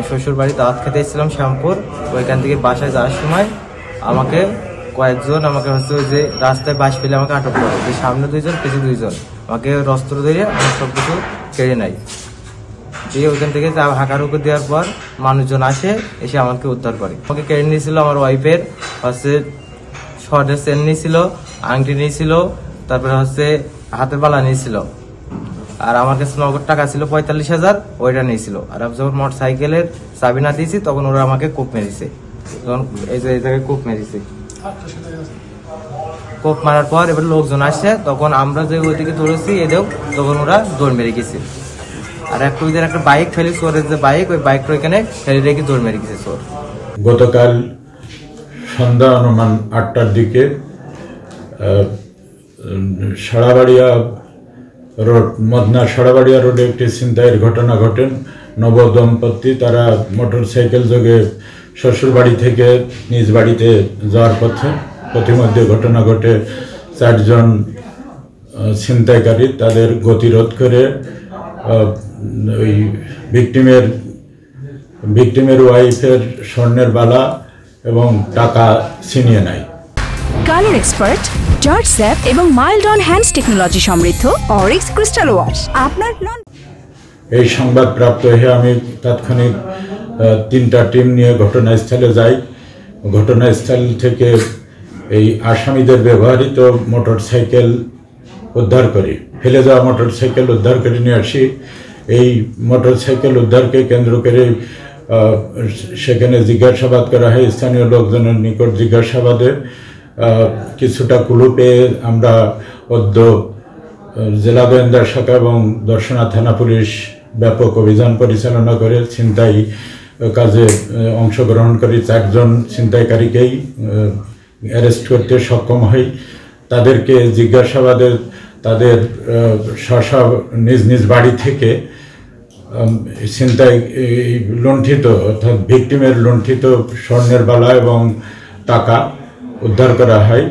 শ্বশুর বাড়ি দাওয়াত খেতে এসেছিলাম শ্যামপুর। ওইখান থেকে বাসায় যাওয়ার সময় আমাকে কয়েকজন হচ্ছে ওই যে রাস্তায় বাস ফেলে আমাকে আটক করে, যে সামনে 2 জন পেছনে 2 জন আমাকে অস্ত্র ধরে আমার সব কিছু কেড়ে নেয়। দিয়ে ওইখান থেকে হাঁকারুকু দেওয়ার পর মানুষজন আসে, এসে আমাকে উদ্ধার করে। আমাকে কেড়ে নিয়েছিল আমার ওয়াইফের হচ্ছে শর্টের চেন নিয়েছিল, আংটি নিয়েছিল, তারপরে হচ্ছে হাতের বালা নিয়েছিল। আর আমার কাছে নগদ টাকা ছিল 45,000, ওইটা নিয়েছিল। আর আমি যখন মোটর সাইকেলের চাবি না দিয়েছি তখন ওরা আমাকে কোপ মেরেছে। তখন এই জায়গায় কোপ মেরেছে। কোপ মারার পর এবার লোকজন আসছে, তখন আমরা যে ওইদিকে দৌড়েছি এদেরও, তখন ওরা দৌড় মেরে গেছে। আর একটা বাইক ফেলে, চোরের যে বাইক, ওই বাইকটা ওইখানে ফেলে রেখে দৌড় মেরে গেছে চোর। গতকাল সন্ধ্যা অনুমান 8টার দিকে সাড়াবাড়িয়া রোড, মদনা সাড়াবাড়িয়া রোডে একটি ছিনতাইয়ের ঘটনা ঘটে। নবদম্পতি তারা মোটর সাইকেল যোগে শ্বশুর বাড়ি থেকে নিজ বাড়িতে যাওয়ার পথে পথিমধ্যে ঘটনা ঘটে। 4 জন ছিনতাইকারী তাদের গতিরোধ করে ওই ভিকটিমের ওয়াইফের স্বর্ণের বালা এবং টাকা ছিনিয়ে নেয়। কালার এক্সপার্ট, জর্জ স্যাপ এবং মাইল্ড অন হ্যান্ডস টেকনোলজি সমৃদ্ধ অরিক্স ক্রিস্টাল ওয়াশ আপনার এই সংবাদ প্রাপ্ত হয়ে আমি তাৎক্ষণিক 3টা টিম নিয়ে ঘটনাস্থলে যাই। ঘটনাস্থল থেকে এই আসামিদের ব্যবহৃত মোটর সাইকেল উদ্ধার করি, ফেলে যাওয়া মোটর সাইকেল উদ্ধার করে নিয়ে আসি। এই মোটর সাইকেল উদ্ধারকে কেন্দ্র করে সেখানে জিজ্ঞাসাবাদ করা হয়। স্থানীয় লোকজনের নিকট জিজ্ঞাসাবাদে কিছুটা ক্লু পেয়ে আমরা জেলা গোয়েন্দা শাখা এবং দর্শনা থানা পুলিশ ব্যাপক অভিযান পরিচালনা করে ছিনতাই কাজে অংশগ্রহণ করি। 4 জন ছিনতাইকারীকেই অ্যারেস্ট করতে সক্ষম হই। তাদেরকে জিজ্ঞাসাবাদে তাদের নিজ নিজ বাড়ি থেকে ছিনতাই লুণ্ঠিত, অর্থাৎ ভিকটিমের লুণ্ঠিত স্বর্ণের বালা এবং টাকা উদ্ধার করা হয়।